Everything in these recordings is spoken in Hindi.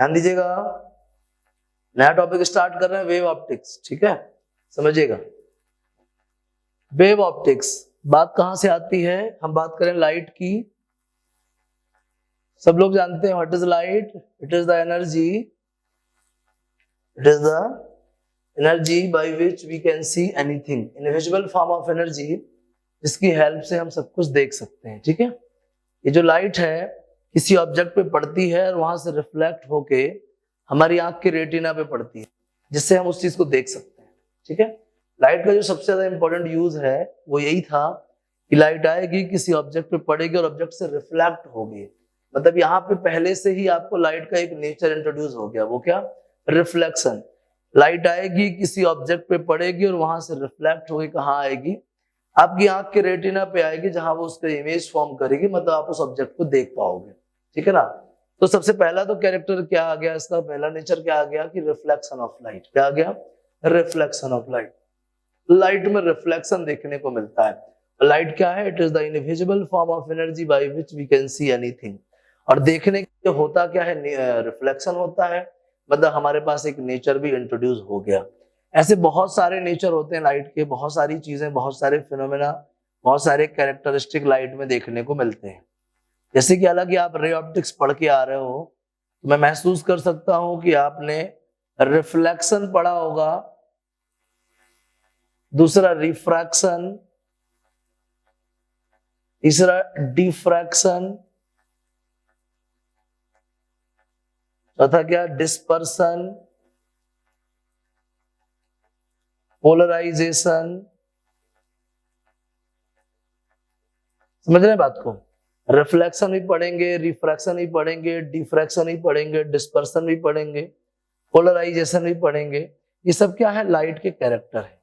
ध्यान दीजिएगा, नया टॉपिक स्टार्ट कर रहे हैं, वेव ऑप्टिक्स, ठीक है, समझिएगा। वेव ऑप्टिक्स बात कहां से आती है? हम बात करें लाइट की। सब लोग जानते हैं what is light? It is the energy, it is the energy by which we can see anything, invisible form of energy जिसकी हेल्प से हम सब कुछ देख सकते हैं, ठीक है। ये जो लाइट है किसी ऑब्जेक्ट पे पड़ती है और वहां से रिफ्लेक्ट होके हमारी आंख के रेटिना पे पड़ती है, जिससे हम उस चीज को देख सकते हैं, ठीक है। लाइट का जो सबसे ज्यादा इंपॉर्टेंट यूज है वो यही था कि लाइट आएगी, किसी ऑब्जेक्ट पे पड़ेगी और ऑब्जेक्ट से रिफ्लेक्ट होगी। मतलब यहाँ पे पहले से ही आपको लाइट का एक नेचर इंट्रोड्यूस हो गया, वो क्या? रिफ्लेक्शन। लाइट आएगी, किसी ऑब्जेक्ट पे पड़ेगी और वहां से रिफ्लेक्ट होगी, कहाँ आएगी? आपकी आंख के रेटिना पे आएगी, जहां वो उसका इमेज फॉर्म करेगी, मतलब आप उस ऑब्जेक्ट को देख पाओगे, ठीक है ना। तो सबसे पहला तो कैरेक्टर क्या आ गया, इसका पहला नेचर क्या आ गया कि रिफ्लेक्शन ऑफ लाइट। क्या आ गया? Reflection of light. लाइट में रिफ्लेक्शन देखने को मिलता है। लाइट क्या है? It is the invisible form of energy by which we can see anything. और देखने के लिए होता क्या है? रिफ्लेक्शन होता है, मतलब हमारे पास एक नेचर भी इंट्रोड्यूस हो गया। ऐसे बहुत सारे नेचर होते हैं लाइट के, बहुत सारी चीजें, बहुत सारे फिनोमेना, बहुत सारे कैरेक्टरिस्टिक लाइट में देखने को मिलते हैं। जैसे कि हालांकि आप रे ऑप्टिक्स पढ़ के आ रहे हो, तो मैं महसूस कर सकता हूं कि आपने रिफ्लेक्शन पढ़ा होगा, दूसरा रिफ्रैक्शन, तीसरा डिफ्रैक्शन, चौथा क्या? Dispersion, polarisation. समझ रहे हैं बात को? रिफ्लेक्शन भी पढ़ेंगे, रिफ्रैक्शन भी पढ़ेंगे, डिफ्रैक्शन भी पढ़ेंगे, डिस्पर्सन भी पढ़ेंगे, पोलराइजेशन भी पढ़ेंगे। ये सब क्या है? लाइट के कैरेक्टर है।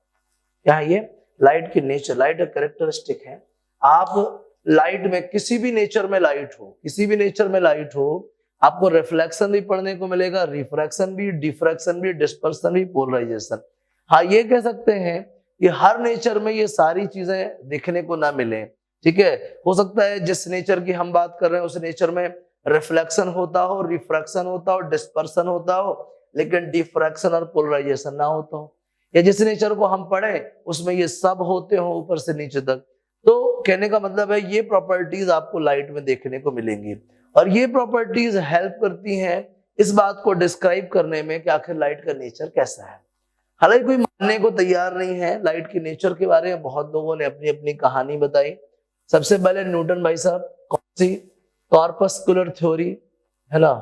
क्या है ये? लाइट की नेचर, लाइट का कैरेक्टरिस्टिक है। आप लाइट में किसी भी नेचर में लाइट हो, किसी भी नेचर में लाइट हो, आपको रिफ्लेक्शन भी पढ़ने को मिलेगा, रिफ्रैक्शन भी, डिफ्रैक्शन भी, डिस्पर्सन भी, पोलराइजेशन। हाँ, ये कह सकते हैं कि हर नेचर में ये सारी चीजें देखने को ना मिले, ठीक है। हो सकता है जिस नेचर की हम बात कर रहे हैं उस नेचर में रिफ्लेक्शन होता हो, रिफ्रैक्शन होता हो, डिस्पर्सन होता हो, लेकिन डिफ्रैक्शन और पोलराइजेशन ना होता हो। या जिस नेचर को हम पढ़े उसमें ये सब होते हो ऊपर से नीचे तक। तो कहने का मतलब है ये प्रॉपर्टीज आपको लाइट में देखने को मिलेंगी, और ये प्रॉपर्टीज हेल्प करती हैं इस बात को डिस्क्राइब करने में कि आखिर लाइट का नेचर कैसा है। हालांकि कोई मानने को तैयार नहीं है, लाइट के नेचर के बारे में बहुत लोगों ने अपनी अपनी कहानी बताई। सबसे पहले न्यूटन भाई साहब, कौन सी? कॉर्पस्कुलर थ्योरी, है ना,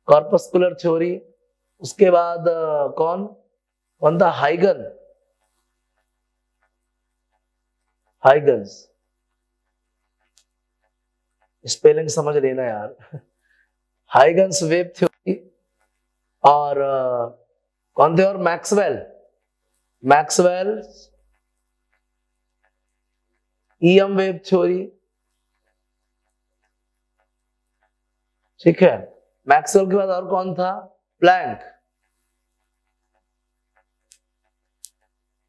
कॉर्पस्कुलर थ्योरी। उसके बाद कौन कौन था? हाइगन, हाइगन्स, स्पेलिंग समझ लेना यार। Huygens wave theory. और कौन थे? और Maxwell, Maxwell EM wave theory, ठीक है। मैक्सवेल के बाद और कौन था? प्लैंक,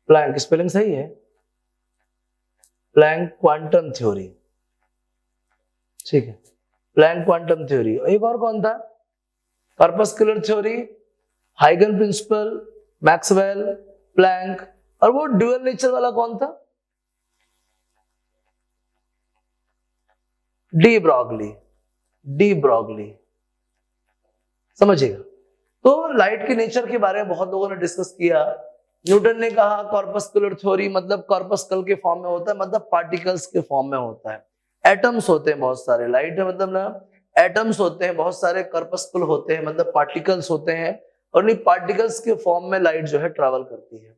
प्लैंक स्पेलिंग सही है, प्लैंक क्वांटम थ्योरी, ठीक है, प्लैंक क्वांटम थ्योरी। एक और कौन था? कॉर्पस्कुलर थ्योरी, हाइगन प्रिंसिपल, मैक्सवेल, प्लैंक। और वो ड्यूअल नेचर वाला कौन था? डी ब्रॉगली, डी ब्रॉगली, समझिएगा। तो लाइट के नेचर के बारे में बहुत लोगों ने डिस्कस किया। न्यूटन ने कहा कॉर्पस्कुलर थ्योरी मतलब कॉर्पस्कल के फॉर्म में होता है, मतलब पार्टिकल्स के फॉर्म में होता है, एटम्स होते हैं बहुत सारे। लाइट है मतलब ना एटम्स होते हैं बहुत सारे, कॉर्पस्कुल होते हैं मतलब पार्टिकल्स होते हैं, और नहीं पार्टिकल्स के फॉर्म में लाइट जो है ट्रैवल करती है।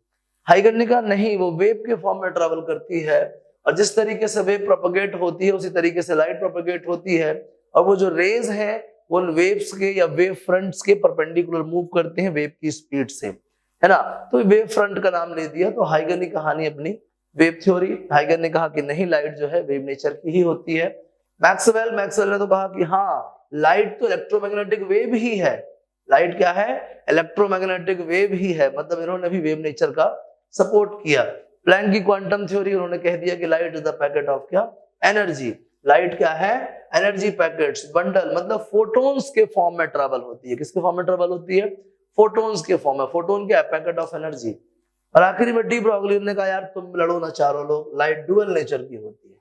हाइगन ने कहा नहीं, वो वेव के फॉर्म में ट्रैवल करती है, और जिस तरीके से वेव प्रोपेगेट होती है उसी तरीके से लाइट प्रोपेगेट होती है, और वो जो रेज है वो वेव्स के या वेव फ्रंट्स के परपेंडिकुलर मूव करते हैं वेव की स्पीड से, है ना। तो वेव फ्रंट का नाम ले दिया। तो हाइगन की कहानी अपनी वेव थ्योरी। हाइगन ने कहा कि नहीं, लाइट जो है वेव नेचर की ही होती है। मैक्सवेल ने तो कहा कि हाँ, लाइट तो इलेक्ट्रोमैग्नेटिक वेव ही है। लाइट क्या है? इलेक्ट्रोमैग्नेटिक वेव ही है, मतलब इन्होंने भी वेव नेचर का सपोर्ट किया। प्लैंक की क्वांटम थ्योरी, उन्होंने कह दिया कि light is the packet of क्या? एनर्जी। लाइट क्या है? एनर्जी पैकेट्स, बंडल, मतलब फोटोन्स के फॉर्म में ट्रेवल होती है। किसके फॉर्म में ट्रेवल होती है? फोटोन्स के फॉर्म में। फोटोन क्या है? Packet of energy. और आखिरी में डी ब्रॉगली ने कहा यार तुम लड़ो ना चारों लोग, लाइट डुअल नेचर की होती है।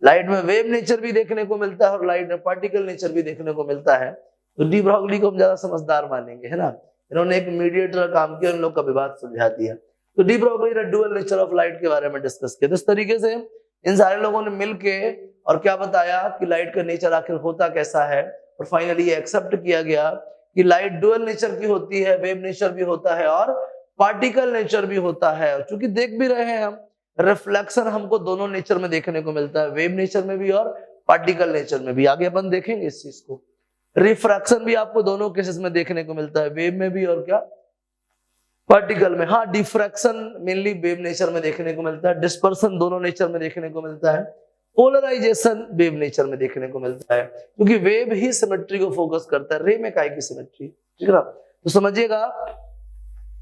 लाइट में वेव नेचर भी देखने को मिलता है और लाइट में पार्टिकल नेचर भी देखने को मिलता है। तो डी ब्रॉगली को हम ज्यादा समझदार मानेंगे, है ना। इन्होंने एक मीडिएटर का काम किया, इन लोग का विवाद सुलझा दिया। तो डी ब्रॉगली ने डुअल नेचर ऑफ लाइट के बारे में डिस्कस किया। तो इस तरीके से इन सारे लोगों ने मिलके और क्या बताया कि लाइट का नेचर आखिर होता कैसा है, और फाइनली ये एक्सेप्ट किया गया कि लाइट डुअल नेचर की होती है, वेव नेचर भी होता है और पार्टिकल नेचर भी होता है। और चूंकि देख भी रहे हैं हम, रिफ्लेक्शन हमको दोनों नेचर में देखने को मिलता है, वेव नेचर में भी और पार्टिकल नेचर में भी। आगे अपन देखेंगे इस चीज को। रिफ्रैक्शन भी आपको दोनों केसेस में देखने को मिलता है, वेव में भी और क्या, पार्टिकल में। हाँ, डिफ्रैक्शन मेनली वेव नेचर में देखने को मिलता है, डिस्पर्सन दोनों नेचर में देखने को मिलता है, पोलराइजेशन वेव नेचर में देखने को मिलता है, क्योंकि वेव ही सिमेट्री को फोकस करता है, रे में काय की सिमेट्री, ठीक है ना। तो समझिएगा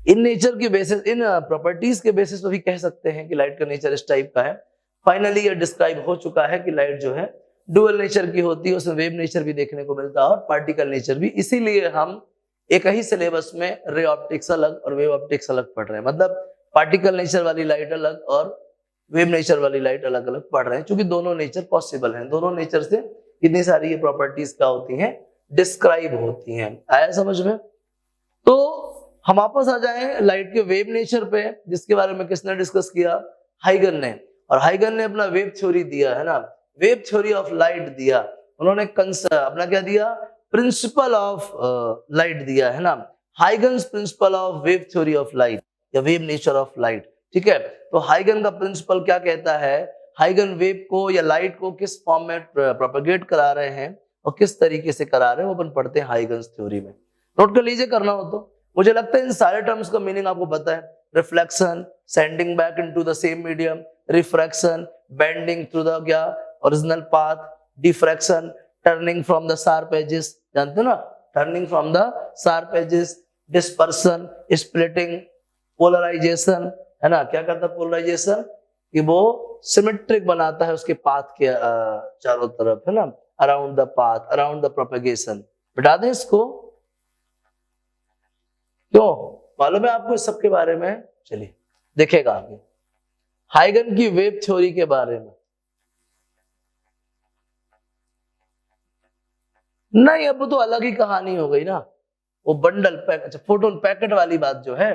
इन नेचर की बेसिस, इन प्रॉपर्टीज के बेसिस पे भी कह सकते हैं कि लाइट का नेचर इस टाइप का है। फाइनली ये डिस्क्राइब हो चुका है कि लाइट जो है डुअल नेचर की होती है, उसमें वेव नेचर भी देखने को मिलता है और पार्टिकल नेचर भी। इसीलिए हम एक ही सिलेबस में रे ऑप्टिक्स अलग और वेव ऑप्टिक्स अलग पढ़ रहे हैं, मतलब पार्टिकल नेचर वाली लाइट अलग और वेव नेचर वाली लाइट अलग अलग पढ़ रहे हैं, क्योंकि दोनों नेचर पॉसिबल हैं। दोनों नेचर से इतनी सारी ये प्रॉपर्टीज क्या होती हैं? डिस्क्राइब होती हैं। आया समझ में? तो हम वापस आ जाएं लाइट के वेव नेचर पे, जिसके बारे में किसने डिस्कस किया? हाइगन ने। और हाइगन ने अपना वेव थ्योरी दिया, है ना, वेव थ्योरी ऑफ लाइट दिया। उन्होंने अपना क्या दिया? प्रिंसिपल ऑफ लाइट दिया, है ना, Huygens principle of wave theory of light या वेव नेचर ऑफ लाइट। ठीक है, तो हाइगन का प्रिंसिपल क्या कहता है? हाइगन वेव को या लाइट को किस फॉर्म में प्रोपेगेट करा रहे हैं और किस तरीके से करा रहे हैं, वो अपन पढ़ते हैं हाइगन्स थ्योरी में। नोट कर लीजिए, करना हो तो। मुझे लगता है इन सारे टर्म्स का मीनिंग आपको पता है। Reflection, sending back into the same medium, refraction, bending through the क्या original path, diffraction, turning from the sharp edges, जानते हो ना, turning from the sharp edges, dispersion, splitting, polarisation, है ना। क्या करता है पोलराइजेशन? कि वो सिमेट्रिक बनाता है उसके पाथ के चारों तरफ, है ना, around the path, around the propagation. बता दें इसको, क्यों मालूम है आपको इस सब के बारे में? चलिए देखेगा आगे हाइगन की वेव थ्योरी के बारे में। नहीं, अब तो अलग ही कहानी हो गई ना। वो बंडल पैक, अच्छा फोटोन पैकेट वाली बात जो है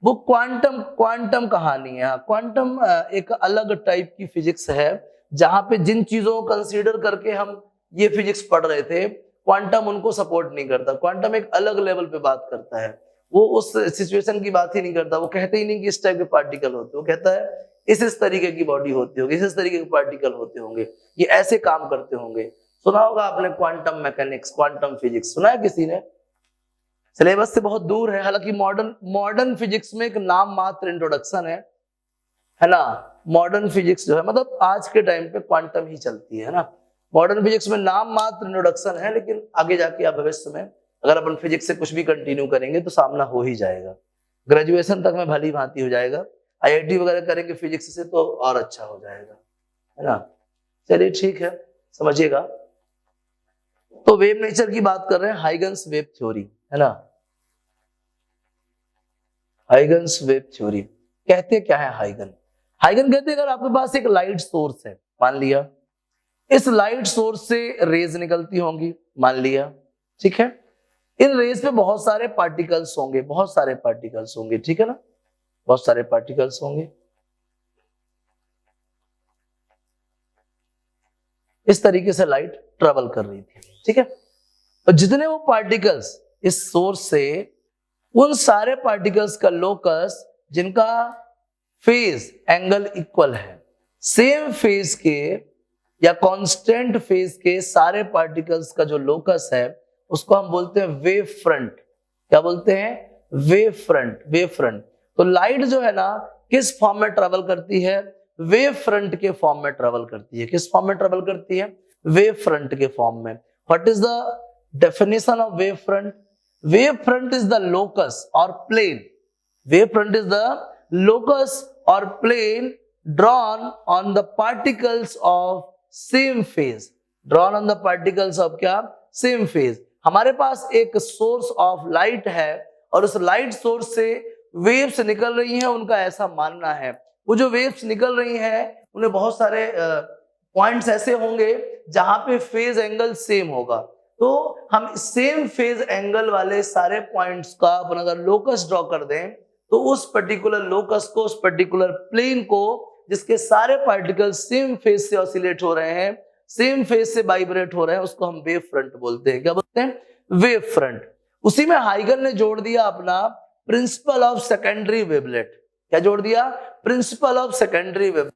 वो क्वांटम कहानी है। क्वांटम एक अलग टाइप की फिजिक्स है, जहां पे जिन चीजों को कंसीडर करके हम ये फिजिक्स पढ़ रहे थे, क्वांटम उनको सपोर्ट नहीं करता। क्वांटम एक अलग लेवल पे बात करता है, वो उस सिचुएशन की बात ही नहीं करता। वो कहते ही नहीं कि इस टाइप के पार्टिकल होते, वो कहता है इस तरीके की बॉडी होती होगी, इस तरीके के पार्टिकल होते होंगे, ये ऐसे काम करते होंगे। सुना होगा आपने क्वांटम मैकेनिक्स, क्वांटम फिजिक्स सुना है किसी ने? सिलेबस से बहुत दूर है, हालांकि मॉडर्न फिजिक्स में एक नाम मात्र इंट्रोडक्शन है ना। मॉडर्न फिजिक्स जो है, मतलब आज के टाइम पे क्वांटम ही चलती है ना। मॉडर्न फिजिक्स में नाम मात्र इंट्रोडक्शन है, लेकिन आगे जाके आप भविष्य में अगर अपन फिजिक्स से कुछ भी कंटिन्यू करेंगे तो सामना हो ही जाएगा। ग्रेजुएशन तक में भली भांति हो जाएगा, आईआईटी वगैरह करेंगे फिजिक्स से तो और अच्छा हो जाएगा, है ना। चलिए ठीक है, समझिएगा। तो वेव नेचर की बात कर रहे हैं, हाइगन्स वेव थ्योरी, है ना। हाइगन्स वेव थ्योरी कहते क्या है? हाइगन कहते हैं अगर आपके पास एक लाइट सोर्स है, मान लिया इस लाइट सोर्स से रेज निकलती होंगी, मान लिया, ठीक है। इन रेज पे बहुत सारे पार्टिकल्स होंगे, ठीक है ना, बहुत सारे पार्टिकल्स होंगे। इस तरीके से लाइट ट्रेवल कर रही थी, ठीक है। और जितने वो पार्टिकल्स इस सोर्स से, उन सारे पार्टिकल्स का लोकस जिनका फेज एंगल इक्वल है, सेम फेज के या कांस्टेंट फेज के सारे पार्टिकल्स का जो लोकस है उसको हम बोलते हैं वेव फ्रंट। क्या बोलते हैं? Wave front. तो लाइट जो है ना किस फॉर्म में ट्रेवल करती है? वेव फ्रंट के फॉर्म में ट्रेवल करती है। किस फॉर्म में ट्रेवल करती है? वेव फ्रंट के फॉर्म में। What is the definition of wave front? Wave front is the locus और plane. Wave front is the locus और plane drawn on the particles of same phase, drawn on the particles of क्या, सेम फेज। हमारे पास एक सोर्स ऑफ लाइट है और उस लाइट सोर्स से वेव्स निकल रही हैं, उनका ऐसा मानना है। वो जो वेव्स निकल रही हैं उन्हें बहुत सारे पॉइंट्स ऐसे होंगे जहां पे फेज एंगल सेम होगा। तो हम सेम फेज एंगल वाले सारे पॉइंट्स का अपन अगर लोकस ड्रॉ कर दें तो उस पर्टिकुलर लोकस को, उस पर्टिकुलर प्लेन को जिसके सारे पार्टिकल सेम फेज से ऑसिलेट हो रहे हैं, सेम फेज से वाइब्रेट हो रहे हैं, उसको हम वेव फ्रंट बोलते हैं। क्या बोलते हैं? Wave front. उसी में हाइगन ने जोड़ दिया अपना प्रिंसिपल ऑफ सेकेंडरी वेवलेट। क्या जोड़ दिया? Principal of secondary wavelet.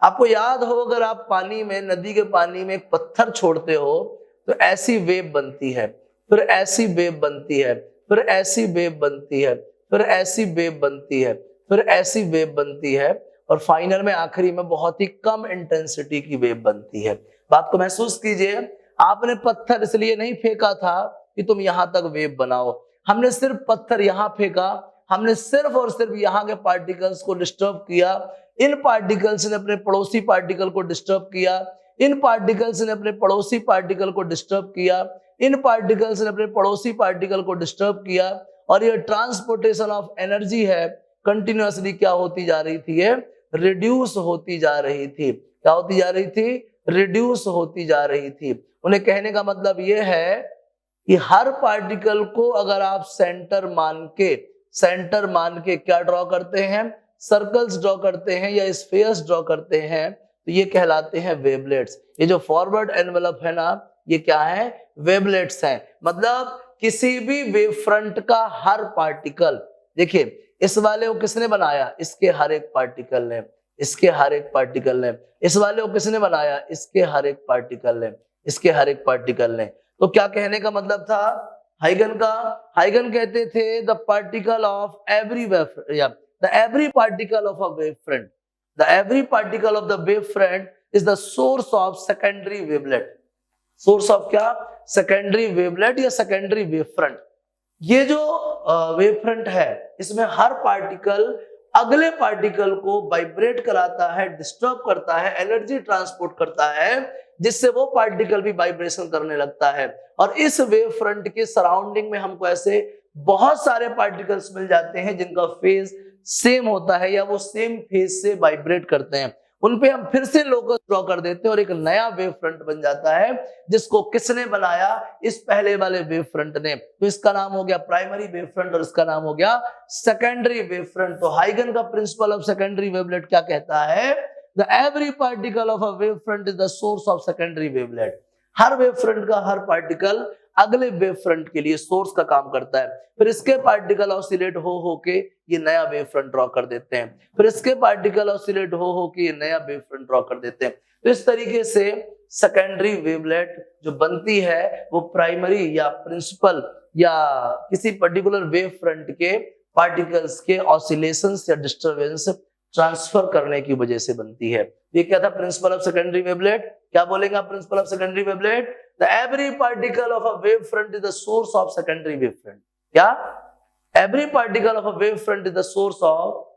आपको याद हो, अगर आप पानी में, नदी के पानी में एक पत्थर छोड़ते हो तो ऐसी वेव बनती है, फिर ऐसी वेव बनती है, फिर ऐसी वेव बनती है, फिर ऐसी वेव बनती है, फिर ऐसी वेव बनती है और फाइनल में आखिरी में बहुत ही कम इंटेंसिटी की वेव बनती है। बात को महसूस कीजिए, आपने पत्थर इसलिए नहीं फेंका था कि तुम यहां तक वेव बनाओ, हमने सिर्फ पत्थर यहां फेंका, हमने सिर्फ और सिर्फ यहाँ के पार्टिकल्स को डिस्टर्ब किया, इन पार्टिकल्स ने अपने पड़ोसी पार्टिकल को डिस्टर्ब किया, इन पार्टिकल्स ने अपने पड़ोसी पार्टिकल को डिस्टर्ब किया, इन पार्टिकल्स ने अपने पड़ोसी पार्टिकल को डिस्टर्ब किया, और ये ट्रांसपोर्टेशन ऑफ एनर्जी है कंटिन्यूअसली क्या होती जा रही थी? ये रिड्यूस होती जा रही थी। क्या होती जा रही थी? रिड्यूस होती जा रही थी। उन्हें कहने का मतलब ये है कि हर पार्टिकल को अगर आप सेंटर मान के क्या ड्रॉ करते हैं? सर्कल्स ड्रॉ करते हैं या स्फीयर्स ड्रॉ करते हैं, तो ये कहलाते हैं वेवलेट्स। ये जो फॉरवर्ड एनवेलप है ना, ये क्या है? वेवलेट्स हैं। मतलब किसी भी वेव फ्रंट का हर पार्टिकल, देखिए इस वाले को किसने बनाया? इसके हर एक पार्टिकल ने, इसके हर एक पार्टिकल ने। इस वाले को किसने बनाया? इसके हर एक पार्टिकल ने, इसके हर एक पार्टिकल ने। तो क्या कहने का मतलब था हाइगन का? हाइगन कहते थे the particle of every wave, या the every particle of a wave front, the every particle of the wave front is the source of secondary wavelet. Source of क्या? सेकेंडरी वेवलेट या सेकेंडरी वेव फ्रंट। ये जो वेव फ्रंट है, इसमें हर पार्टिकल अगले पार्टिकल को वाइब्रेट कराता है, डिस्टर्ब करता है, एनर्जी ट्रांसपोर्ट करता है, जिससे वो पार्टिकल भी वाइब्रेशन करने लगता है। और इस वेव फ्रंट के सराउंडिंग में हमको ऐसे बहुत सारे पार्टिकल्स मिल जाते हैं जिनका फेज सेम होता है या वो सेम फेज से वाइब्रेट करते हैं। उन पे हम फिर से लोकस ड्रॉ कर देते हैं और एक नया वेव फ्रंट बन जाता है, जिसको किसने बनाया? इस पहले वाले वेव फ्रंट ने। तो इसका नाम हो गया प्राइमरी वेव फ्रंट और इसका नाम हो गया सेकेंडरी वेव फ्रंट। तो हाइगन का प्रिंसिपल ऑफ सेकेंडरी वेवलेट क्या कहता है? The every particle of a wave front is the source of secondary wavelet. Her wave front का हर पार्टिकल अगले वेव फ्रंट के लिए सोर्स का काम करता है। फिर इसके पार्टिकल ऑसिलेट हो के ये नया वेव फ्रंट ड्रॉ कर देते हैं, फिर इसके पार्टिकल ऑसिलेट हो के ये नया वेव फ्रंट ड्रॉ कर देते हैं। तो इस तरीके से सेकेंडरी वेवलेट जो बनती है वो प्राइमरी या प्रिंसिपल या किसी पर्टिकुलर वेव फ्रंट के पार्टिकल्स के ऑसिलेशंस या डिस्टरबेंस ट्रांसफर करने की वजह से बनती है। ये क्या था? Principle of secondary wavelet. क्या बोलेंगे आप? Principle of secondary wavelet, the every particle of a wave front is the source of secondary wave front. क्या? Every particle of a wave front is the source of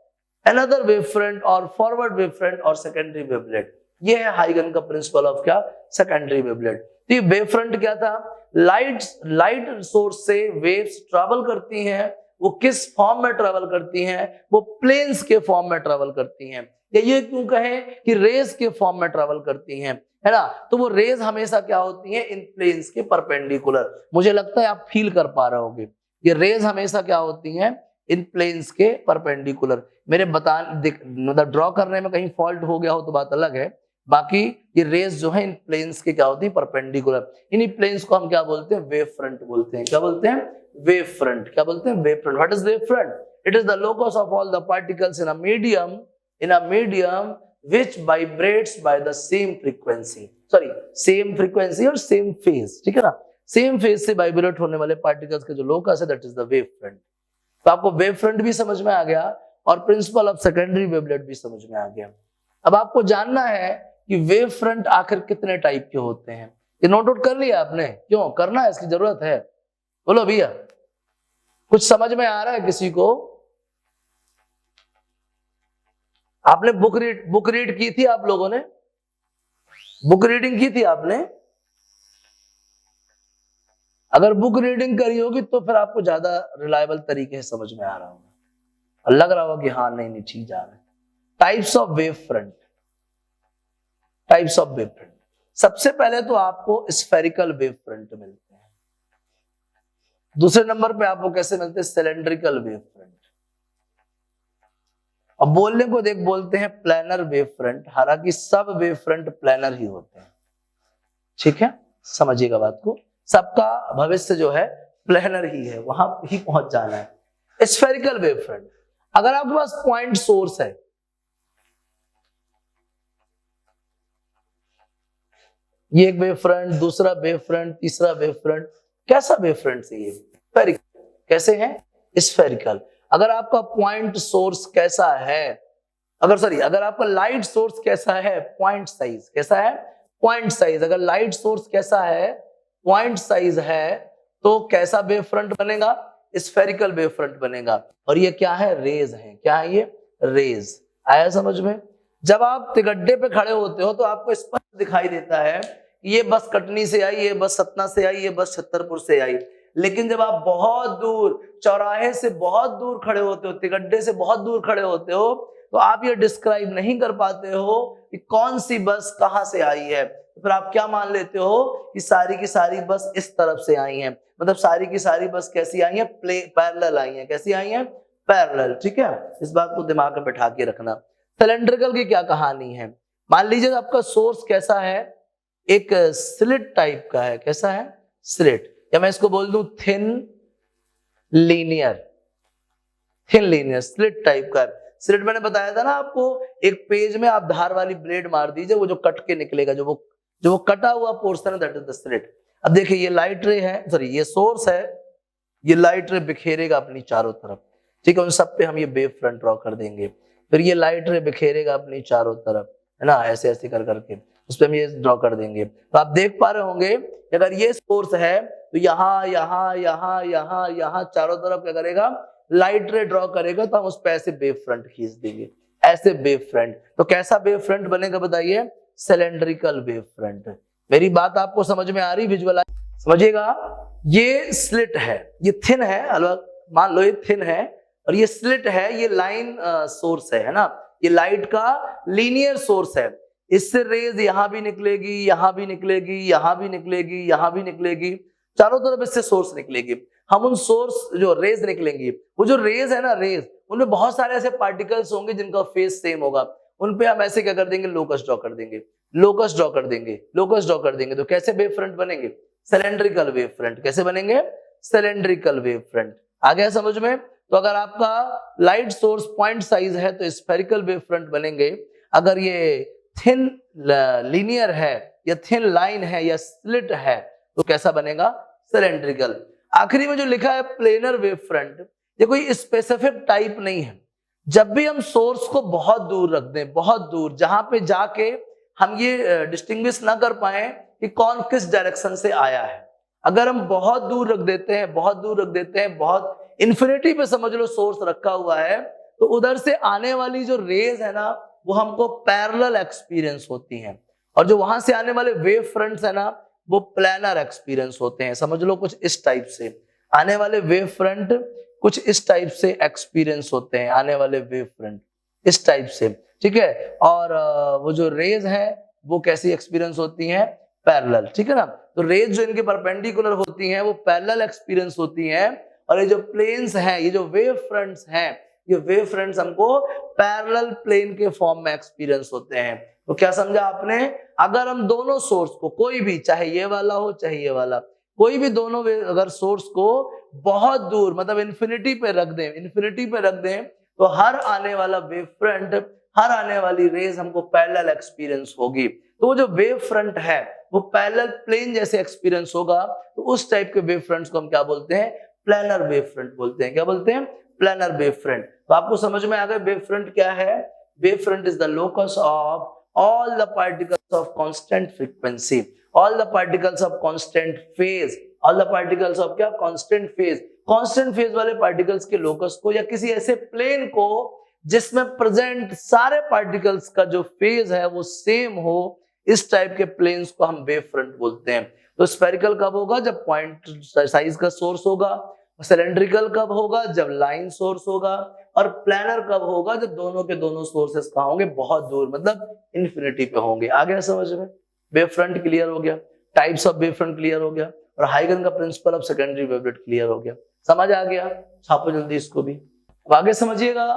another wave front और फॉरवर्ड वेव फ्रंट और सेकेंडरी वेवलेट। ये है हाइगन का प्रिंसिपल ऑफ क्या? Secondary wavelet. तो ये वेव फ्रंट क्या था? लाइट सोर्स से वेव्स ट्रैवल करती हैं। वो किस फॉर्म में ट्रैवल करती हैं? वो प्लेन्स के फॉर्म में ट्रैवल करती हैं। या ये क्यों कहें कि रेज के फॉर्म में ट्रैवल करती हैं, है ना? तो वो रेज हमेशा क्या होती हैं? इन प्लेन्स के परपेंडिकुलर। मुझे लगता है आप फील कर पा रहे होंगे, ये रेज हमेशा क्या होती हैं? इन प्लेन्स के परपेंडिकुलर। मेरे मतलब ड्रॉ करने में कहीं फॉल्ट हो गया हो तो बात अलग है, बाकी ये रेज जो है इन प्लेन्स के क्या होती है? परपेंडिकुलर। इन्हीं प्लेन्स को हम क्या बोलते हैं? वेव फ्रंट बोलते हैं। क्या बोलते हैं? Wave front. क्या बोलते हैं? Wave front. What is wave front? It is the locus of all the particles in a medium which vibrates by the same frequency, same frequency और same phase, ठीक है ना? सेम फेज से वाइब्रेट होने वाले पार्टिकल्स के जो लोकस है, that is the wave front. तो आपको वेव फ्रंट भी समझ में आ गया और प्रिंसिपल ऑफ सेकेंडरी वेवलेट भी समझ में आ गया। अब आपको जानना है कि वेव फ्रंट आखिर कितने टाइप के होते हैं। ये नोट आउट कर लिया आपने? क्यों करना है? इसकी जरूरत है? बोलो भैया, कुछ समझ में आ रहा है किसी को? आपने बुक रीड की थी? आप लोगों ने बुक रीडिंग की थी आपने? अगर बुक रीडिंग करी होगी तो फिर आपको ज्यादा रिलायबल तरीके से समझ में आ रहा होगा और लग रहा होगा कि हाँ नहीं ठीक जा रहा है। Types of wave front, types of wave front. सबसे पहले तो आपको स्फेरिकल वेव फ्रंट मिलते हैं, दूसरे नंबर पे आपको कैसे मिलते हैं, सिलेंड्रिकल वेव फ्रंट। अब बोलने को देख बोलते हैं प्लैनर वेव फ्रंट, हालांकि सब वेव फ्रंट प्लैनर ही होते हैं, ठीक है, समझिएगा बात को, सबका भविष्य जो है प्लैनर ही है, वहां ही पहुंच जाना है। स्फेरिकल वेव फ्रंट, अगर आपके पास पॉइंट सोर्स है, ये एक वेव फ्रंट, दूसरा वेव फ्रंट, तीसरा वेव फ्रंट, कैसा वेव फ्रंट है ये, स्फेरिकल। कैसे है, स्फेरिकल। अगर आपका पॉइंट सोर्स कैसा है, अगर आपका लाइट सोर्स कैसा है, पॉइंट साइज कैसा है, पॉइंट साइज, अगर लाइट सोर्स कैसा है, पॉइंट साइज है, तो कैसा वेव फ्रंट बनेगा, स्फेरिकल वेव फ्रंट बनेगा। और ये क्या है, रेज है, क्या है ये, रेज। आया समझ में। जब आप तिगड्डे पे खड़े होते हो तो आपको स्पष्ट दिखाई देता है ये बस कटनी से आई, ये बस सतना से आई, ये बस छतरपुर से आई। लेकिन जब आप बहुत दूर, चौराहे से बहुत दूर खड़े होते हो, तिगड्डे से बहुत दूर खड़े होते हो, तो आप ये डिस्क्राइब नहीं कर पाते हो कि कौन सी बस कहां से आई है। तो फिर आप क्या मान लेते हो कि सारी की सारी बस इस तरफ से आई हैं, मतलब सारी की सारी बस कैसी आई है, पैरेलल आई है। कैसी आई है, पैरेलल। ठीक है, इस बात को दिमाग में बैठा के रखना। सिलेंड्रिकल की क्या कहानी है, मान लीजिए आपका सोर्स कैसा है, एक स्लिट टाइप का है। कैसा है, स्लिट, या मैं इसको बोल दूं thin linear, thin linear slit type का। स्लिट मैंने बताया था ना आपको, एक पेज में आप धार वाली ब्लेड मार दीजिए, वो जो कट के निकलेगा, जो वो कटा हुआ पोर्शन है, दैट इज द स्लिट। अब देखिए ये लाइट रे है, सॉरी ये सोर्स है, ये लाइट रे बिखेरेगा अपनी चारों तरफ, ठीक है, उन सब पे हम ये वेव फ्रंट ड्रॉ कर देंगे। फिर ये लाइट रे बिखेरेगा अपनी चारों तरफ, है ना, ऐसे ऐसे कर करके उस पर हम ये ड्रॉ कर देंगे। तो आप देख पा रहे होंगे अगर ये सोर्स है तो यहाँ यहाँ यहाँ यहाँ यहाँ चारों तरफ क्या करेगा, लाइट रे ड्रॉ करेगा, तो हम उस पर ऐसे वेव फ्रंट खींच देंगे, ऐसे वेव फ्रंट। तो कैसा वेव फ्रंट बनेगा बताइए, सिलेंड्रिकल वेव फ्रंट। मेरी बात आपको समझ में आ रही, विजुअलाइज समझिएगा। ये स्लिट है, ये थिन है, मान लो ये थिन है, और ये स्लिट है, ये लाइन सोर्स है ना, ये लाइट का लीनियर सोर्स है। इससे रेज यहां भी निकलेगी, यहां भी निकलेगी, यहां भी निकलेगी, यहां भी निकलेगी, चारों तरफ इससे सोर्स निकलेगी। हम उन सोर्स जो रेज निकलेंगी, वो जो रेज है ना, रेज, उनमें बहुत सारे ऐसे पार्टिकल्स होंगे जिनका फेस सेम होगा, उन पे हम ऐसे क्या कर देंगे, लोकस ड्रॉ कर देंगे, लोकस ड्रॉ कर देंगे, लोकस ड्रॉ कर देंगे। तो कैसे वेव फ्रंट बनेंगे, सिलेंड्रिकल वेव फ्रंट। कैसे बनेंगे, सिलेंड्रिकल वेव फ्रंट। आ गया समझ में। तो अगर आपका लाइट सोर्स पॉइंट साइज है तो स्फेरिकल वेव फ्रंट बनेंगे। अगर ये थिन लीनियर है या थिन लाइन है या स्लिट है तो कैसा बनेगा, सिलेंड्रिकल। आखिरी में जो लिखा है प्लेनर वेव फ्रंट, ये कोई स्पेसिफिक टाइप नहीं है। जब भी हम सोर्स को बहुत दूर रख दें, बहुत दूर, जहां पे जाके हम ये डिस्टिंग्विश ना कर पाए कि कौन किस डायरेक्शन से आया है, अगर हम बहुत दूर रख देते हैं, बहुत दूर रख देते हैं, बहुत इन्फिनिटी पे समझ लो सोर्स रखा हुआ है, तो उधर से आने वाली जो रेज है ना, वो हमको पैरेलल एक्सपीरियंस होती हैं, और जो वहां से आने वाले वेव फ्रंट्स है ना, वो प्लैनर एक्सपीरियंस होते हैं। समझ लो कुछ इस टाइप से आने वाले वेव फ्रंट, कुछ इस टाइप से एक्सपीरियंस होते हैं आने वाले वेव फ्रंट, इस टाइप से, ठीक है। और वो जो रेज है वो कैसी एक्सपीरियंस होती हैं, पैरेलल, ठीक है ना। तो रेज जो इनके परपेंडिकुलर होती हैं वो पैरेलल एक्सपीरियंस होती हैं, और ये जो प्लेन्स हैं, ये जो वेव फ्रंट्स हैं, ये वेव फ्रंट्स हमको पैरेलल प्लेन के फॉर्म में एक्सपीरियंस होते हैं। तो क्या समझा आपने, अगर हम दोनों सोर्स को, कोई भी, चाहे ये वाला हो चाहे ये वाला, कोई भी दोनों अगर सोर्स को बहुत दूर, मतलब इन्फिनिटी पे रख दें, इन्फिनिटी पे रख दें, तो हर आने वाला वेव फ्रंट, हर आने वाली रेज हमको पैरेलल एक्सपीरियंस होगी। तो वो जो वेव फ्रंट है वो पैरेलल प्लेन जैसे एक्सपीरियंस होगा, तो उस टाइप के वेव फ्रंट्स को हम क्या बोलते हैं, प्लैनर वेव फ्रंट बोलते हैं। क्या बोलते हैं, प्लैनर वेव फ्रंट। तो आपको समझ में आ गया वेव फ्रंट क्या है। Wave front is the locus of all the particles of constant frequency, all the particles of constant phase, all the particles of क्या, constant phase, constant phase वाले particles के locus को, या किसी ऐसे plane को जिसमें present सारे particles का जो phase है वो same हो, इस टाइप के planes को हम wave front बोलते हैं। तो स्फेरिकल कब होगा? जब पॉइंट साइज का सोर्स होगा। सिलेंड्रिकल कब होगा? जब लाइन सोर्स होगा। और प्लानर कब होगा? जब दोनों के दोनों सोर्सेस कहाँ होंगे? बहुत दूर, मतलब इन्फिनिटी पे होंगे। आ गया समझ में? वेव फ्रंट क्लियर हो गया, types of wave front clear हो गया, और हाइगन का principal of secondary wavelet clear हो गया। समझ आ गया? छापो जल्दी इसको भी। अब आगे समझिएगा,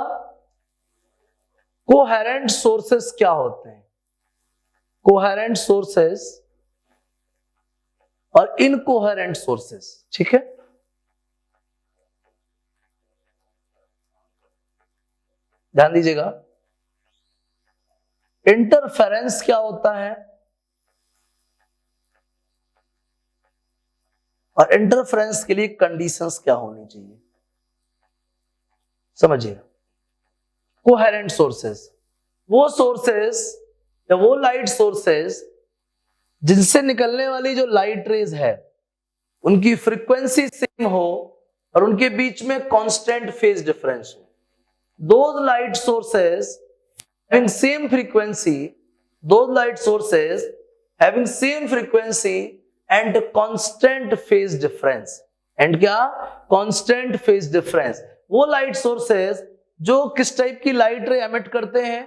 कोहेरेंट सोर्सेस क्या होते हैं? कोहेरेंट सोर्सेस और इनकोहेरेंट सोर्सेस, ठीक है? ध्यान दीजिएगा। इंटरफेरेंस क्या होता है और इंटरफेरेंस के लिए कंडीशंस क्या होनी चाहिए, समझिए। कोहेरेंट सोर्सेस वो सोर्सेस या वो लाइट सोर्सेस जिनसे निकलने वाली जो लाइट रेज है उनकी फ्रीक्वेंसी सेम हो और उनके बीच में कांस्टेंट फेज डिफरेंस हो। Those light sources having same frequency, those light sources having same frequency and constant phase difference, and क्या? Constant phase difference। वो लाइट सोर्सेस जो किस टाइप की लाइट रे एमिट करते हैं?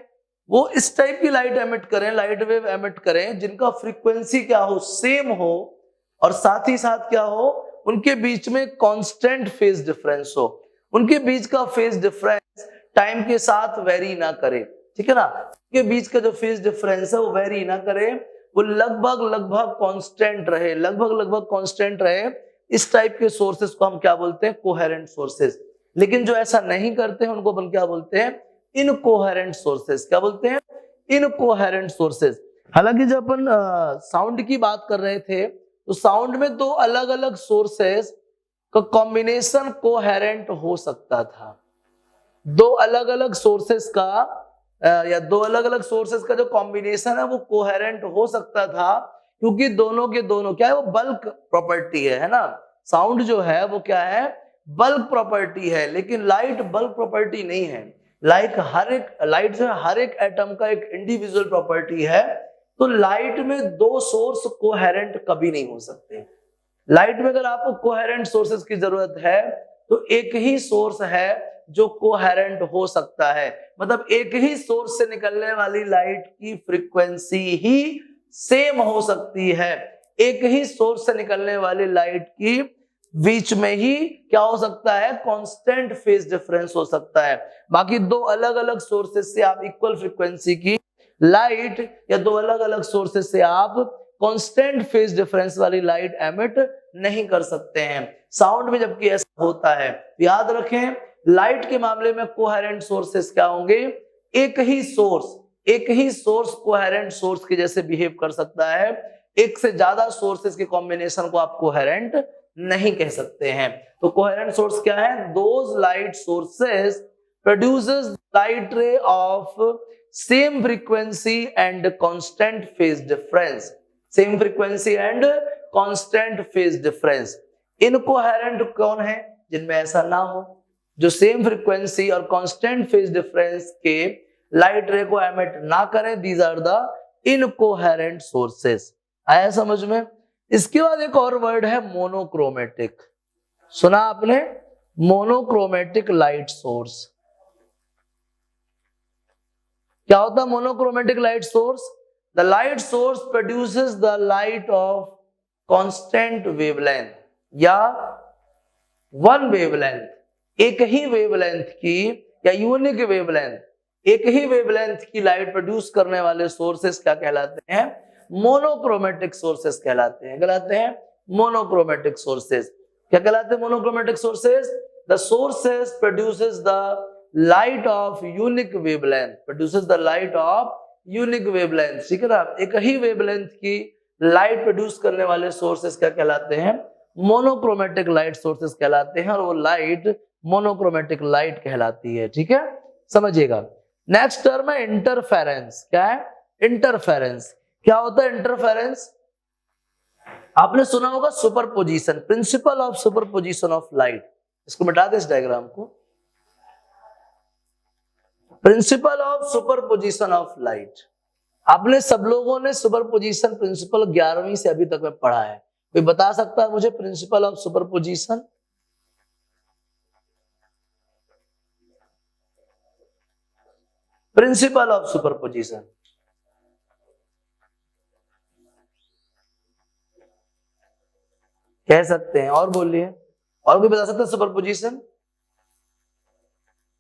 वो इस टाइप की लाइट एमिट करें, लाइट वेव एमिट करें जिनका फ्रीक्वेंसी क्या हो? सेम हो, और साथ ही साथ क्या हो? उनके बीच में कांस्टेंट फेज डिफरेंस हो। उनके बीच का फेज डिफरेंस टाइम के साथ वेरी ना करे, ठीक है ना? के बीच का जो फेज डिफरेंस है वो वेरी ना करे, वो लगभग कांस्टेंट रहे, लगभग कांस्टेंट रहे। इस टाइप के सोर्सेस को हम क्या बोलते हैं? Coherent sources. लेकिन जो ऐसा नहीं करते हैं उनको अपन क्या बोलते हैं? Incoherent sources. क्या बोलते हैं? Incoherent sources. हालांकि जब अपन साउंड की बात कर रहे थे तो साउंड में दो अलग अलग सोर्सेस का कॉम्बिनेशन कोहेरेंट हो सकता था। दो अलग अलग सोर्सेस का या दो अलग अलग सोर्सेस का जो कॉम्बिनेशन है वो कोहेरेंट हो सकता था, क्योंकि दोनों के दोनों क्या है? वो बल्क प्रॉपर्टी है ना? साउंड जो है वो क्या है? बल्क प्रॉपर्टी है। लेकिन लाइट बल्क प्रॉपर्टी नहीं है। लाइट जो है हर एक एटम का एक इंडिविजुअल प्रॉपर्टी है। तो लाइट में दो सोर्स कोहेरेंट कभी नहीं हो सकते। लाइट में अगर आपको कोहेरेंट सोर्सेस की जरूरत है तो एक ही सोर्स है जो कोहेरेंट हो सकता है, मतलब एक ही सोर्स से निकलने वाली लाइट की फ्रीक्वेंसी ही सेम हो सकती है। एक ही सोर्स से निकलने वाली लाइट की बीच में ही क्या हो सकता है? कांस्टेंट फेज डिफरेंस हो सकता है। बाकी दो अलग अलग सोर्सेस से आप इक्वल फ्रीक्वेंसी की लाइट या दो अलग अलग सोर्सेस से आप कांस्टेंट फेज डिफरेंस वाली लाइट एमिट नहीं कर सकते हैं। साउंड में जबकि ऐसा होता है। याद रखें, लाइट के मामले में कोहेरेंट सोर्सेस क्या होंगे? एक ही सोर्स कोहेरेंट सोर्स के जैसे बिहेव कर सकता है। एक से ज्यादा सोर्सेस के कॉम्बिनेशन को आप कोहेरेंट नहीं कह सकते हैं। तो कोहेरेंट सोर्स क्या है? Those light sources produces light ray of same frequency and constant phase difference. Same frequency and constant phase difference. Incoherent कौन है? जिनमें ऐसा ना हो, जो सेम फ्रीक्वेंसी और कांस्टेंट फेज डिफरेंस के लाइट रे को एमिट ना करें। These are the incoherent sources. आया समझ में? इसके बाद एक और वर्ड है मोनोक्रोमेटिक। सुना आपने? Monochromatic light source. क्या होता है monochromatic light source? The light source produces the light of constant wavelength या वन वेवलेंथ। एक ही वेवलेंथ की या यूनिक वेवलेंथ, एक ही वेवलेंथ की लाइट प्रोड्यूस करने वाले सोर्सेस क्या कहलाते हैं? मोनोक्रोमेटिक सोर्सेस कहलाते हैं। कहलाते हैं मोनोक्रोमेटिक सोर्सेस। क्या कहलाते हैं monochromatic sources? The sources produces the light of unique wavelength, produces the light of unique wavelength. ठीक है ना? एक ही वेवलेंथ की लाइट प्रोड्यूस करने वाले सोर्सेस क्या कहलाते हैं? मोनोक्रोमेटिक लाइट सोर्सेस कहलाते हैं, और वो लाइट मोनोक्रोमेटिक लाइट कहलाती है। ठीक है, समझिएगा। नेक्स्ट टर्म है इंटरफेरेंस। क्या है? इंटरफेरेंस। क्या होता है इंटरफेरेंस? आपने सुना होगा superposition, principal of superposition of light. इसको मिटा दे इस डायग्राम को। Principal of superposition of light. आपने सब लोगों ने सुपरपोजिशन प्रिंसिपल 11वीं से अभी तक में पढ़ा है। कोई बता सकता है मुझे principal of superposition? Principal of superposition कह सकते हैं, और बोलिए, और कोई बता सकता है सुपरपोजिशन?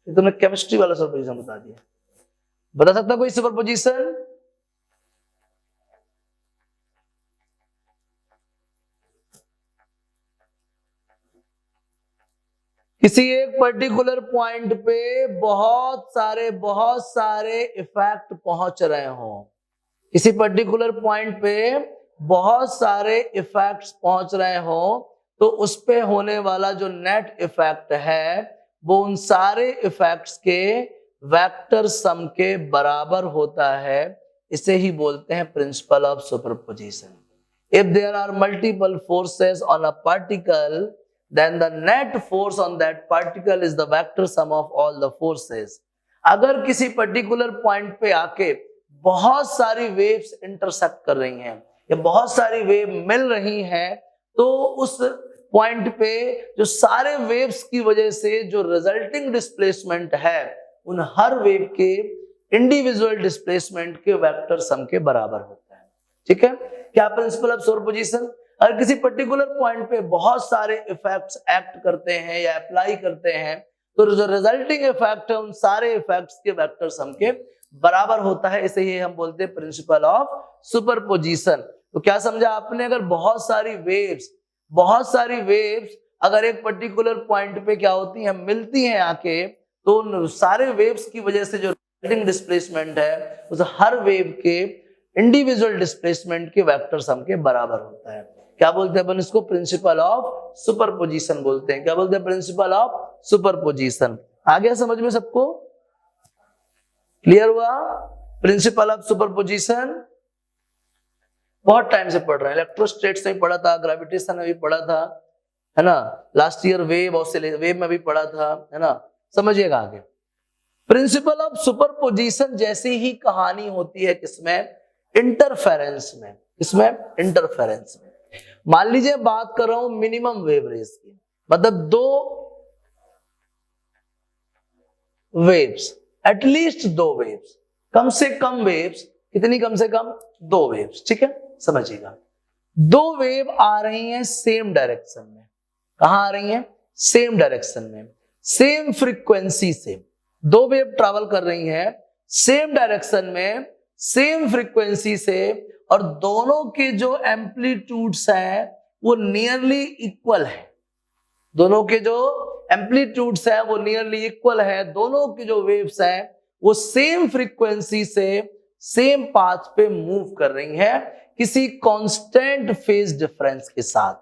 तुमने केमिस्ट्री वाला सुपरपोजिशन बता दिया, बता सकता कोई सुपरपोजिशन? किसी एक पर्टिकुलर पॉइंट पे बहुत सारे इफेक्ट पहुंच रहे हो, किसी पर्टिकुलर पॉइंट पे बहुत सारे इफेक्ट्स पहुंच रहे हो, तो उस पे होने वाला जो नेट इफेक्ट है वो उन सारे इफेक्ट्स के वेक्टर सम के बराबर होता है। इसे ही बोलते हैं principle of superposition. If there are multiple forces on a particle, then the net force on that particle is the vector sum of all the forces। अगर किसी पर्टिकुलर पॉइंट पे आके बहुत सारी वेव्स इंटरसेक्ट कर रही हैं या बहुत सारी वेव मिल रही हैं, तो उस पॉइंट पे जो सारे वेव्स की वजह से जो रिजल्टिंग डिस्प्लेसमेंट है उन हर वेव के इंडिविजुअल डिस्प्लेसमेंट के वेक्टर सम के बराबर होता है। ठीक है, क्या प्रिंसिपल ऑफ सुपरपोजिशन? अगर किसी पर्टिकुलर पॉइंट पे बहुत सारे इफेक्ट्स एक्ट करते हैं या अप्लाई करते हैं, तो जो रिजल्टिंग इफेक्ट है उन सारे इफेक्ट्स के वेक्टर सम के बराबर होता है। इसे ही हम बोलते हैं प्रिंसिपल ऑफ सुपरपोजिशन। तो क्या समझा आपने? अगर बहुत सारी वेव्स अगर एक पर्टिकुलर पॉइंट पे क्या होती हैं, मिलती हैं आके, तो उन सारे वेव्स की वजह से जो रिजल्टिंग डिस्प्लेसमेंट है उस हर वेव के इंडिविजुअल डिस्प्लेसमेंट के वेक्टर सम के बराबर होता है। क्या बोलते हैं अपन इसको? प्रिंसिपल ऑफ सुपरपोजिशन बोलते हैं। क्या बोलते हैं? Principle of superposition. आ गया समझ में सबको? क्लियर हुआ? प्रिंसिपल ऑफ सुपरपोजिशन बहुत टाइम से पढ़ रहे हैं, इलेक्ट्रोस्टैटिक्स में पढ़ा था, ग्रेविटेशन में भी पढ़ा था, है ना, लास्ट ईयर वेव में भी पढ़ा था, है ना, समझिएगा आगे। प्रिंसिपल ऑफ सुपरपोजिशन जैसी ही कहानी होती है किसमें? इंटरफेरेंस में। किसमें? इंटरफेरेंस में। मान लीजिए बात कर रहा हूं मिनिमम वेव रेस की, मतलब दो वेव्स, एटलीस्ट दो वेव्स, कम से कम वेव्स, कितनी कम से कम? दो वेव्स। ठीक है, समझिएगा। दो वेव आ रही हैं सेम डायरेक्शन में। कहां आ रही हैं? सेम डायरेक्शन में, सेम फ्रीक्वेंसी से। दो वेव ट्रैवल कर रही हैं सेम डायरेक्शन में, सेम फ्रीक्वेंसी से, और दोनों के जो एम्पलीट्यूड्स हैं वो नियरली इक्वल है। दोनों के जो एम्पलीट्यूड्स हैं वो नियरली इक्वल है। दोनों की जो वेव्स हैं वो सेम फ्रीक्वेंसी से सेम पाथ पे मूव कर रही हैं किसी कांस्टेंट फेज डिफरेंस के साथ।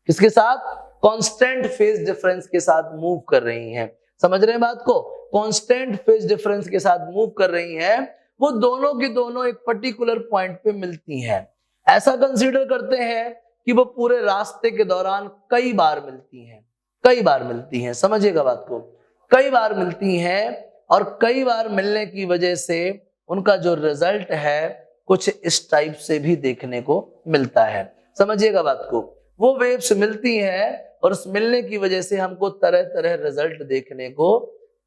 किसके साथ? कांस्टेंट फेज डिफरेंस के साथ मूव कर रही हैं। समझ रहे हैं बात को? कांस्टेंट फेज डिफरेंस के साथ मूव कर रही हैं, वो दोनों की दोनों एक पर्टिकुलर पॉइंट पे मिलती हैं। ऐसा कंसीडर करते हैं कि वो पूरे रास्ते के दौरान कई बार मिलती हैं। कई बार मिलती हैं, समझिएगा बात को, कई बार मिलती हैं, और कई बार मिलने की वजह से उनका जो रिजल्ट है कुछ इस टाइप से भी देखने को मिलता है। समझिएगा बात को, वो वेव्स मिलती हैं और उस मिलने की वजह से हमको तरह तरह रिजल्ट देखने को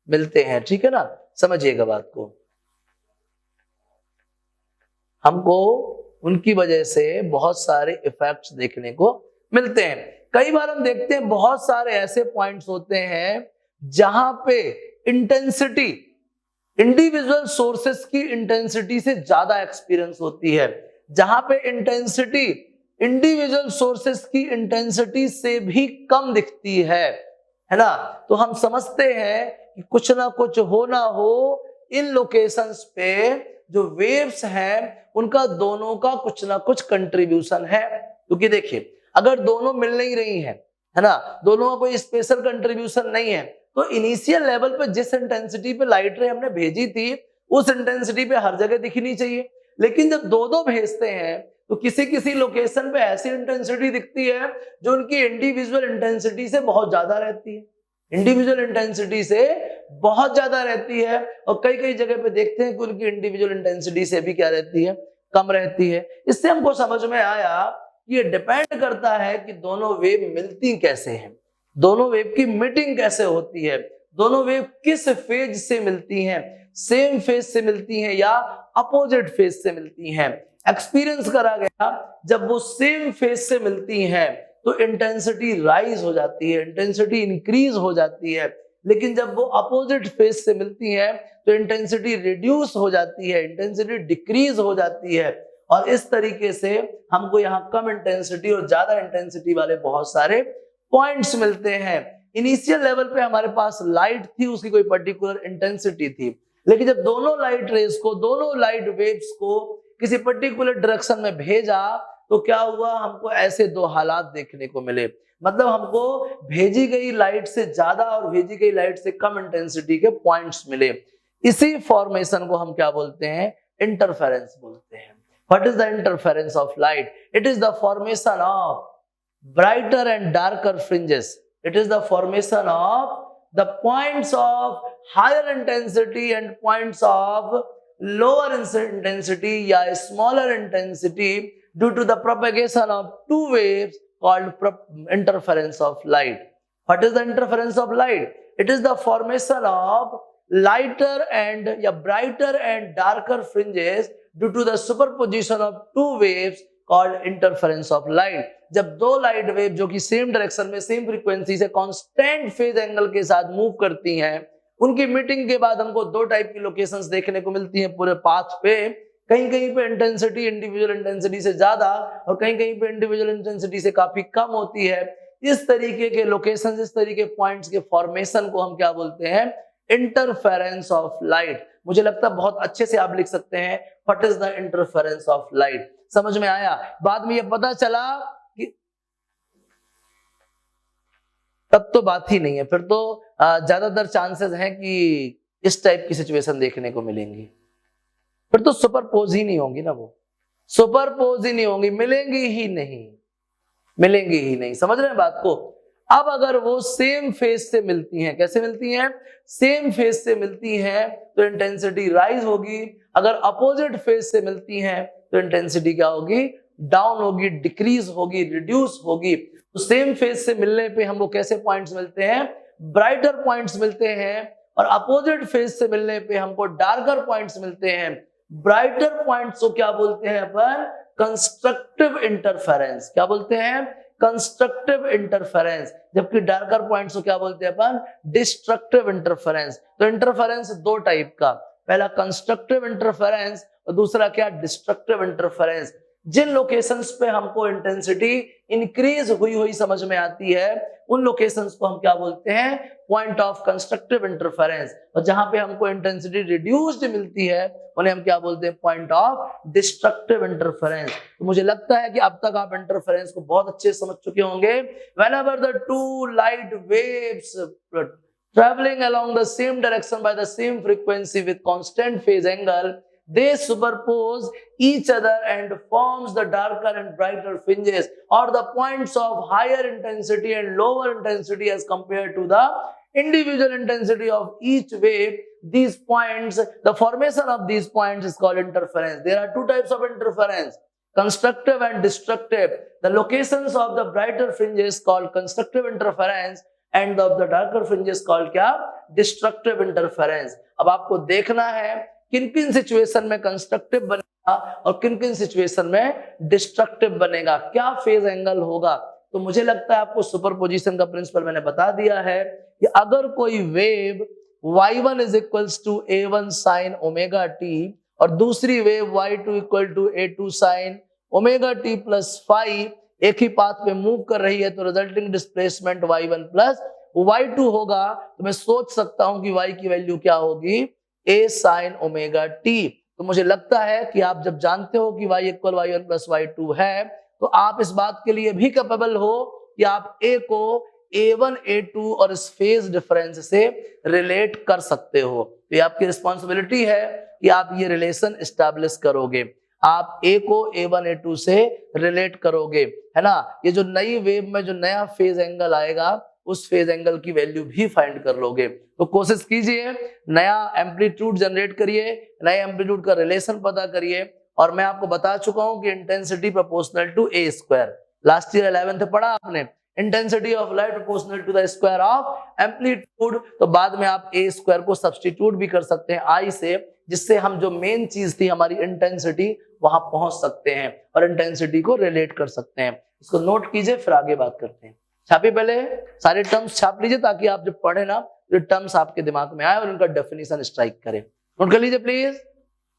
मिलते हैं। ठीक है ना, समझिएगा बात को। हमको उनकी वजह से बहुत सारे इफेक्ट्स देखने को मिलते हैं। कई बार हम देखते हैं बहुत सारे ऐसे पॉइंट्स होते हैं जहां पे इंटेंसिटी इंडिविजुअल सोर्सेस की इंटेंसिटी से ज्यादा एक्सपीरियंस होती है, जहां पे इंटेंसिटी इंडिविजुअल सोर्सेस की इंटेंसिटी से भी कम दिखती है ना। तो हम समझते हैं कि कुछ ना कुछ हो ना हो इन लोकेशंस पे जो वेव्स हैं उनका दोनों का कुछ ना कुछ कंट्रीब्यूशन है। क्योंकि देखिए अगर दोनों मिल नहीं रही हैं, है ना, दोनों का कोई स्पेशल कंट्रीब्यूशन नहीं है, तो इनिशियल लेवल पे जिस इंटेंसिटी पे लाइट रे हमने भेजी थी उस इंटेंसिटी पे हर जगह दिखनी चाहिए। लेकिन जब दो दो भेजते हैं तो किसी किसी लोकेशन पे ऐसी इंटेंसिटी दिखती है जो उनकी इंडिविजुअल इंटेंसिटी से बहुत ज्यादा रहती है, इंडिविजुअल इंटेंसिटी से बहुत ज्यादा रहती है। और कई कई जगह पे देखते हैं कि उनकी इंडिविजुअल इंटेंसिटी से भी क्या रहती है? कम रहती है। इससे हमको समझ में आया ये डिपेंड करता है कि दोनों वेव मिलती कैसे हैं, दोनों वेव की मीटिंग कैसे होती है, दोनों वेव किस फेज से मिलती हैं, सेम फेज से मिलती हैं या अपोजिट फेज से मिलती हैं। एक्सपीरियंस करा गया जब वो सेम फेज से मिलती हैं तो इंटेंसिटी राइज हो जाती है, इंटेंसिटी इंक्रीज हो जाती है, लेकिन जब वो अपोजिट फेज से मिलती है तो इंटेंसिटी रिड्यूस हो जाती है, इंटेंसिटी डिक्रीज हो जाती है। और इस तरीके से हमको यहाँ कम इंटेंसिटी और ज्यादा इंटेंसिटी वाले बहुत सारे पॉइंट्स मिलते हैं। इनिशियल लेवल पे हमारे पास लाइट थी, उसकी कोई पर्टिकुलर इंटेंसिटी थी, लेकिन जब दोनों लाइट रेज को, दोनों लाइट वेव्स को किसी पर्टिकुलर डायरेक्शन में भेजा तो क्या हुआ, हमको ऐसे दो हालात देखने को मिले। मतलब हमको भेजी गई लाइट से ज्यादा और भेजी गई लाइट से कम इंटेंसिटी के पॉइंट्स मिले। इसी फॉर्मेशन को हम क्या बोलते हैं, इंटरफेरेंस बोलते हैं। What is the interference of light? It is the formation of brighter and darker fringes. It is the formation of the points of higher intensity and points of lower intensity या smaller intensity due to the propagation of two waves called interference of light. What is the interference of light? It is the formation of lighter and brighter and darker fringes due to the superposition of two waves called interference of light. जब दो लाइट वेव जो कि सेम डायरेक्शन में सेम फ्रीक्वेंसी से कांस्टेंट फेज एंगल के साथ मूव करती हैं, उनकी मीटिंग के बाद हमको दो टाइप की लोकेशंस देखने को मिलती हैं पूरे पाथ पे। कहीं कहीं पे इंटेंसिटी इंडिविजुअल इंटेंसिटी से ज्यादा और कहीं कहीं पे इंडिविजुअल इंटेंसिटी से काफी कम होती है। इस तरीके के लोकेशंस, इस तरीके के पॉइंट्स के फॉर्मेशन को हम क्या बोलते हैं, इंटरफेरेंस ऑफ लाइट। मुझे लगता है बहुत अच्छे से आप लिख सकते हैं what is the interference of light. समझ में आया? बाद में ये पता चला कि तब तो बात ही नहीं है, फिर तो ज्यादातर चांसेस हैं कि इस टाइप की सिचुएशन देखने को मिलेंगी, फिर तो सुपरपोज ही नहीं होंगी ना, वो सुपरपोज ही नहीं होंगी, मिलेंगी ही नहीं, मिलेंगी ही नहीं। समझ रहे हैं बात को? अब अगर वो सेम फेज से मिलती हैं, कैसे मिलती हैं, सेम फेज से मिलती हैं तो इंटेंसिटी राइज होगी। अगर अपोजिट फेज से मिलती हैं तो इंटेंसिटी क्या होगी, डाउन होगी, डिक्रीज होगी, रिड्यूस होगी। तो सेम फेज से मिलने पे हमको कैसे पॉइंट्स मिलते हैं, ब्राइटर पॉइंट्स मिलते हैं, और अपोजिट फेज से मिलने पे हमको डार्कर पॉइंट्स मिलते हैं। ब्राइटर पॉइंट्स को क्या बोलते हैं अपन, कंस्ट्रक्टिव इंटरफेरेंस। क्या बोलते हैं, कंस्ट्रक्टिव इंटरफेरेंस। जबकि डार्कर पॉइंट्स को क्या बोलते हैं अपन, डिस्ट्रक्टिव इंटरफेरेंस। तो इंटरफेरेंस दो टाइप का, पहला कंस्ट्रक्टिव इंटरफेरेंस और दूसरा क्या, डिस्ट्रक्टिव इंटरफेरेंस। जिन लोकेशंस पे हमको इंटेंसिटी इंक्रीज हुई हुई समझ में आती है उन लोकेशंस को हम क्या बोलते हैं, पॉइंट ऑफ कंस्ट्रक्टिव इंटरफेरेंस। और जहां पे हमको इंटेंसिटी रिड्यूस्ड मिलती है उन्हें हम क्या बोलते हैं, पॉइंट ऑफ डिस्ट्रक्टिव इंटरफेरेंस। तो मुझे लगता है कि अब तक आप इंटरफेरेंस को बहुत अच्छे से समझ चुके होंगे। whenever the two light waves traveling along the same direction by the same frequency with constant phase angle, they superpose each other and forms the darker and brighter fringes or the points of higher intensity and lower intensity as compared to the individual intensity of each wave. These points, the formation of these points is called interference. There are two types of interference, constructive and destructive. The locations of the brighter fringes called constructive interference and of the darker fringes called क्या, destructive interference. अब आपको देखना है किन किन सिचुएशन में कंस्ट्रक्टिव बनेगा और किन किन सिचुएशन में डिस्ट्रक्टिव बनेगा, क्या फेज एंगल होगा। तो मुझे लगता है आपको सुपरपोजिशन का प्रिंसिपल मैंने बता दिया है कि अगर कोई wave y1 is equals to a1 sin omega t और दूसरी wave y2 equal to a2 sin omega t plus phi एक ही पाथ पे मूव कर रही है तो resulting displacement y1 plus y2 होगा। तो मैं सोच सकता हूं कि y की वैल्यू क्या होगी, a sin omega t। तो मुझे लगता है कि आप जब जानते हो कि y equal y1 plus y2 है तो आप इस बात के लिए भी कैपेबल हो कि आप a को a1 a2 और इस फेज डिफरेंस से रिलेट कर सकते हो। तो ये आपकी रिस्पॉन्सिबिलिटी है कि आप ये रिलेशन एस्टैब्लिश करोगे, आप a को a1 a2 से रिलेट करोगे, है ना। ये जो नई वेव में जो नया फेज एंगल आएगा उस फेज एंगल की वैल्यू भी फाइंड कर लोगे। तो कोशिश कीजिए, नया एम्पलीट्यूड जनरेट करिए, नए एम्पलीट्यूड का रिलेशन पता करिए और मैं आपको बता चुका हूं कि intensity proportional to a square, last year 11th पढ़ा आपने, intensity of light proportional to the square of amplitude. तो बाद में आप ए स्क्वायर को सब्स्टिट्यूट भी कर सकते हैं आई से, जिससे हम जो मेन चीज थी हमारी इंटेंसिटी वहां पहुंच सकते हैं और इंटेंसिटी को रिलेट कर सकते हैं। इसको नोट कीजिए, फिर आगे बात करते हैं। छापिए, पहले सारे टर्म्स छाप लीजिए ताकि आप जब पढ़े ना, ये टर्म्स आपके दिमाग में आए और उनका डेफिनेशन स्ट्राइक करें। नोट कर लीजिए प्लीज।